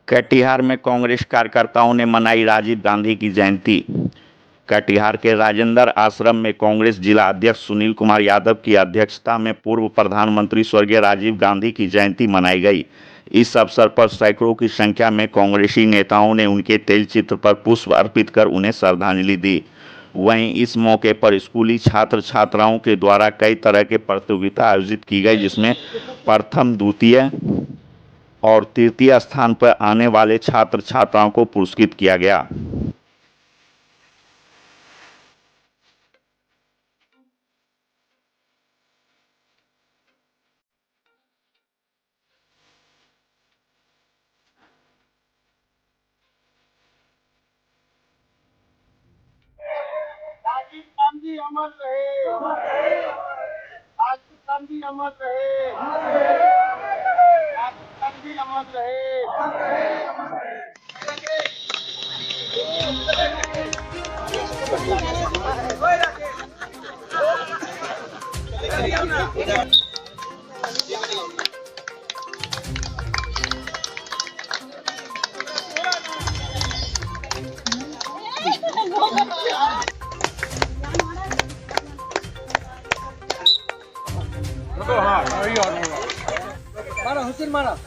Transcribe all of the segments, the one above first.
कटिहार में कांग्रेस कार्यकर्ताओं ने मनाई राजीव गांधी की जयंती। कटिहार के राजेंद्र आश्रम में कांग्रेस जिला अध्यक्ष सुनील कुमार यादव की अध्यक्षता में पूर्व प्रधानमंत्री स्वर्गीय राजीव गांधी की जयंती मनाई गई। इस अवसर पर सैकड़ों की संख्या में कांग्रेसी नेताओं ने उनके तैलचित्र पर पुष्प अर्पित कर उन्हें श्रद्धांजलि दी। वहीं इस मौके पर स्कूली छात्र छात्राओं के द्वारा कई तरह के प्रतियोगिता आयोजित की गई, जिसमें प्रथम, द्वितीय और तृतीय स्थान पर आने वाले छात्र छात्राओं को पुरस्कृत किया गया। राजीव गांधी अमर रहे, राजीव गांधी अमर रहे, राजीव गांधी अमर रहे। मारा हुसैन मारा।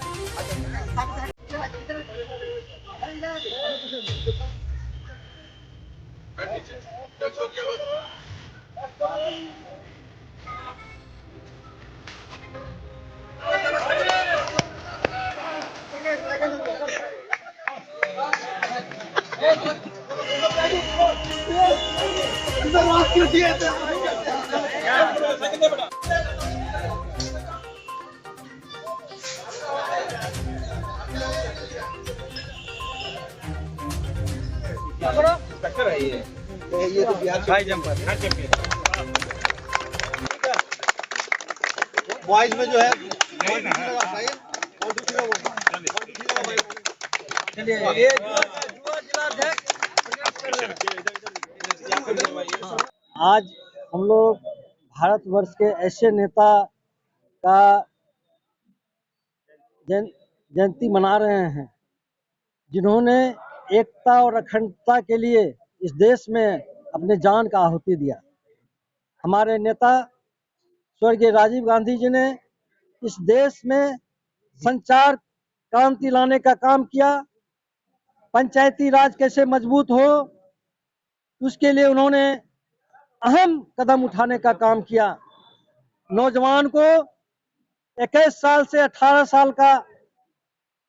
ये तो बिहार हाई जंपर बॉयज में जो है आज हम लोग भारतवर्ष के ऐसे नेता का जयंती मना रहे हैं जिन्होंने एकता और अखंडता के लिए इस देश में अपने जान का आहुति दिया। हमारे नेता स्वर्गीय राजीव गांधी जी ने इस देश में संचार क्रांति लाने का काम किया। पंचायती राज कैसे मजबूत हो, उसके लिए उन्होंने अहम कदम उठाने का काम किया। नौजवान को 21 साल से 18 साल का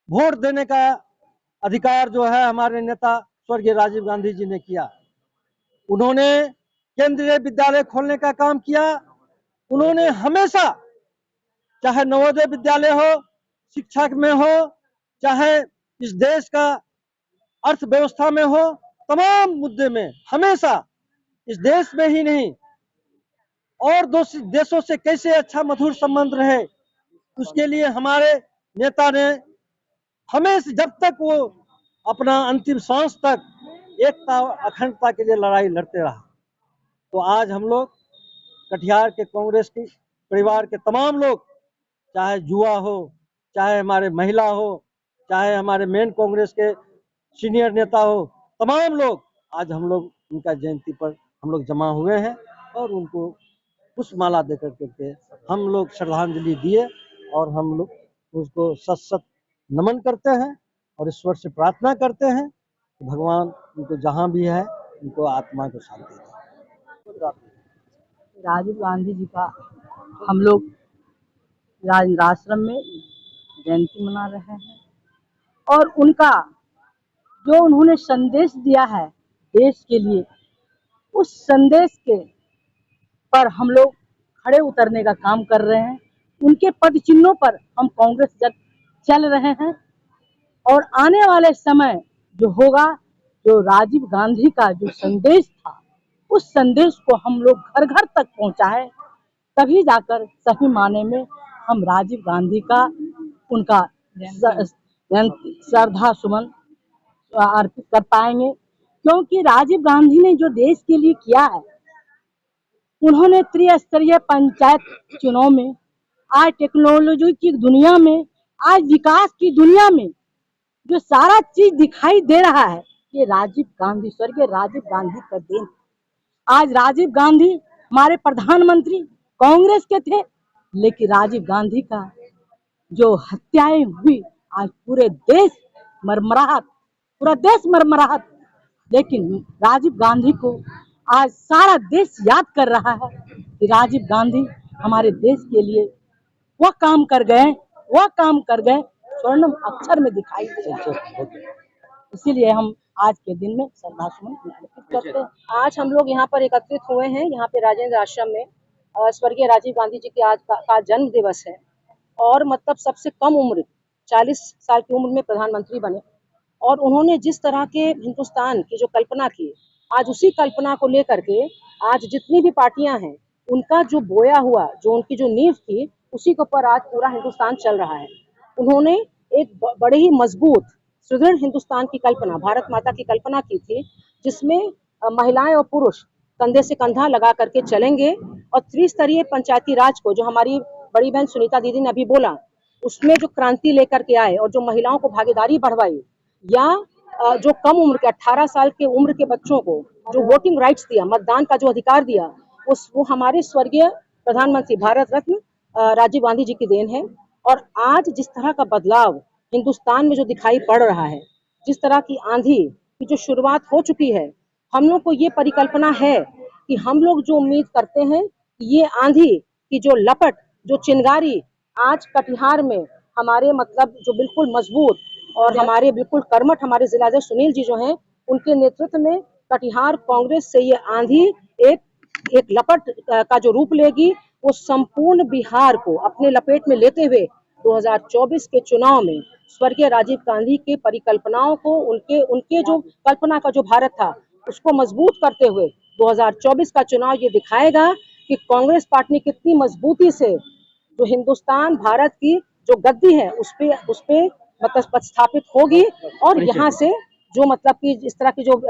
वोट देने का अधिकार जो है हमारे नेता स्वर्गीय राजीव गांधी जी ने किया। उन्होंने केंद्रीय विद्यालय खोलने का काम किया। उन्होंने हमेशा, चाहे नवोदय विद्यालय हो, शिक्षा में हो, चाहे इस देश का अर्थव्यवस्था में हो, तमाम मुद्दे में हमेशा इस देश में ही नहीं और देशों से कैसे अच्छा मधुर संबंध रहे, उसके लिए हमारे नेता ने हमेशा, जब तक वो अपना अंतिम सांस तक, एकता और अखंडता के लिए लड़ाई लड़ते रहा। तो आज हम लोग कटिहार के कांग्रेस की परिवार के तमाम लोग, चाहे युवा हो, चाहे हमारे महिला हो, चाहे हमारे मेन कांग्रेस के सीनियर नेता हो, तमाम लोग आज हम लोग उनका जयंती पर हम लोग जमा हुए हैं और उनको पुष्पमाला देकर के हम लोग श्रद्धांजलि दिए और हम लोग उसको सत सत नमन करते हैं और ईश्वर से प्रार्थना करते हैं कि भगवान उनको जहाँ भी है उनको आत्मा को शांति दे। राजीव गांधी जी का हम लोग राजेंद्र आश्रम में जयंती मना रहे हैं और उनका जो उन्होंने संदेश दिया है देश के लिए, उस संदेश के पर हम लोग खड़े उतरने का काम कर रहे हैं। उनके पद चिन्हों पर हम कांग्रेस चल रहे हैं और आने वाले समय जो होगा, जो राजीव गांधी का जो संदेश था, उस संदेश को हम लोग घर घर तक पहुंचाए, तभी जाकर सही माने में हम राजीव गांधी का उनका श्रद्धा सुमन अर्पित कर पाएंगे। क्योंकि राजीव गांधी ने जो देश के लिए किया है, उन्होंने त्रिस्तरीय पंचायत चुनाव में, आज टेक्नोलॉजी की दुनिया में, आज विकास की दुनिया में जो सारा चीज दिखाई दे रहा है, ये राजीव गांधी, स्वर्गीय राजीव गांधी का देन। आज राजीव गांधी हमारे प्रधानमंत्री कांग्रेस के थे, लेकिन राजीव गांधी का जो हत्याएं हुई, आज पूरे देश मरमराहट, पूरा देश मरमराहट। लेकिन राजीव गांधी को आज सारा देश याद कर रहा है कि राजीव गांधी हमारे देश के लिए वह काम कर गए, स्वर्णिम अक्षर में दिखाई दे। इसीलिए हम आज के दिन में श्रद्धासुमन अर्पित करते हैं। आज हम लोग यहाँ पर एकत्रित हुए हैं, यहाँ पे राजेंद्र आश्रम में स्वर्गीय राजीव गांधी जी के आज का जन्म दिवस है। और मतलब सबसे कम उम्र 40 साल की उम्र में प्रधानमंत्री बने, और उन्होंने जिस तरह के हिंदुस्तान की जो कल्पना की, आज उसी कल्पना को लेकर के आज जितनी भी पार्टियां हैं, उनका जो बोया हुआ, जो उनकी जो नींव थी, उसी के ऊपर आज पूरा हिंदुस्तान चल रहा है। उन्होंने एक बड़े ही मजबूत सुदृढ़ हिंदुस्तान की कल्पना, भारत माता की कल्पना की थी, जिसमें महिलाएं और पुरुष कंधे से कंधा लगा करके चलेंगे, और त्रिस्तरीय पंचायती राज को, जो हमारी बड़ी बहन सुनीता दीदी ने अभी बोला, उसमें जो क्रांति लेकर के आए और जो महिलाओं को भागीदारी बढ़वाई, या जो कम उम्र के 18 साल के उम्र के बच्चों को जो वोटिंग राइट्स दिया, मतदान का जो अधिकार दिया, वो हमारे स्वर्गीय प्रधानमंत्री भारत रत्न राजीव गांधी जी की देन है। और आज जिस तरह का बदलाव हिंदुस्तान में जो दिखाई पड़ रहा है, जिस तरह की आंधी की जो शुरुआत हो चुकी है, हम लोग को ये परिकल्पना है कि हम लोग जो उम्मीद करते हैं कि ये आंधी की जो लपट, जो चिंगारी आज कटिहार में हमारे मतलब जो बिल्कुल मजबूत और हमारे बिल्कुल कर्मठ हमारे जिलाध्यक्ष सुनील जी जो हैं, उनके नेतृत्व में कटिहार कांग्रेस से ये आंधी एक लपट का जो रूप लेगी, वो संपूर्ण बिहार को अपने लपेट में लेते हुए 2024 के चुनाव में स्वर्गीय राजीव गांधी के परिकल्पनाओं को, उनके जो कल्पना का जो भारत था, उसको मजबूत करते हुए 2024 का चुनाव ये दिखाएगा कि कांग्रेस पार्टी कितनी मजबूती से जो हिंदुस्तान भारत की जो गद्दी है उस पे मतलब स्थापित होगी, और यहाँ से जो मतलब कि इस तरह की जो